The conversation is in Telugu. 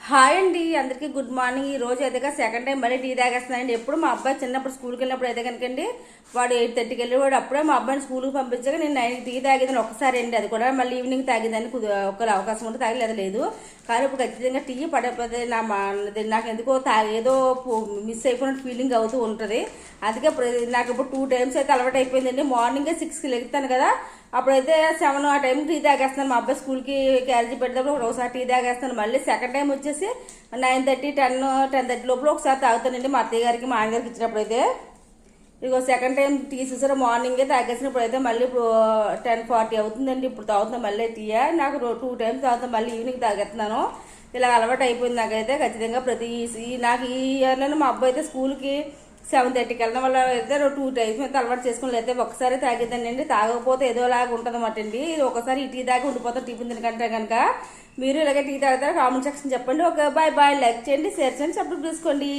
హాయ్ అండి, అందరికీ గుడ్ మార్నింగ్. ఈ రోజు అయితే సెకండ్ టైం మళ్ళీ టీ తాగేస్తున్నానండి. ఎప్పుడు మా అబ్బాయి చిన్నప్పుడు స్కూల్కి వెళ్ళినప్పుడు అయితే కనుకండి వాడు 8:30కి వెళ్ళేవాడు. అప్పుడే మా అబ్బాయిని స్కూల్కి పంపించాక నేను 9కి టీ తాగేదాన్ని ఒక్కసారి అండి. అది కూడా మళ్ళీ ఈవినింగ్ తాగేదాన్ని ఒక అవకాశం ఉంటే తాగలేదు లేదు. కానీ ఇప్పుడు ఖచ్చితంగా టీ పడకపోతే నాకు ఎందుకో ఏదో మిస్ అయిపోయిన ఫీలింగ్ అవుతూ ఉంటుంది. అందుకే నాకు ఇప్పుడు 2 టైమ్స్ అయితే అలవాటు అయిపోయిందండి. మార్నింగే 6కి లెగుతాను కదా, అప్పుడైతే 7 ఆ టైంకి టీ తాగేస్తాను. మా అబ్బాయి స్కూల్కి క్యారేజీ పెట్టేటప్పుడు ఒకసారి టీ తాగేస్తాను. మళ్ళీ సెకండ్ టైం వచ్చేసి 9:30, 10:30 లోపల ఒకసారి తాగుతానండి. మా అత్తయ్య గారికి మా ఆయనగారికి ఇచ్చినప్పుడు అయితే ఇదిగో సెకండ్ టైం టీ చూసారా, మార్నింగే తాగేసినప్పుడు అయితే మళ్ళీ ఇప్పుడు 10:40 అవుతుందండి. ఇప్పుడు తాగుతున్నాను మళ్ళీ టీ. నాకు 2 టైమ్స్ తాగుతాను, మళ్ళీ ఈవినింగ్ తాగేస్తున్నాను. ఇలా అలవాటు అయిపోయింది నాకైతే. ఖచ్చితంగా నాకు ఈ ఇయర్లోనే మా అబ్బాయి అయితే స్కూల్కి 7:30కి వెళ్ళడం వల్ల అయితే 2 టైమ్స్ అయితే అలవాటు చేసుకుని అయితే ఒకసారి తాగేద్దానండి. తాగకపోతే ఏదోలాగా ఉంటుంది అన్నమాట అండి. ఒకసారి ఈ టీ తాగి ఉండిపోతాం టిఫిన్ తినకంటే కనుక. మీరు ఇలాగే టీ తాగుతారా? కామెంట్ సెక్షన్ చెప్పండి. Okay, bye bye. లైక్ చేయండి, షేర్ చేయండి, సబ్స్క్రైబ్ చేసుకోండి.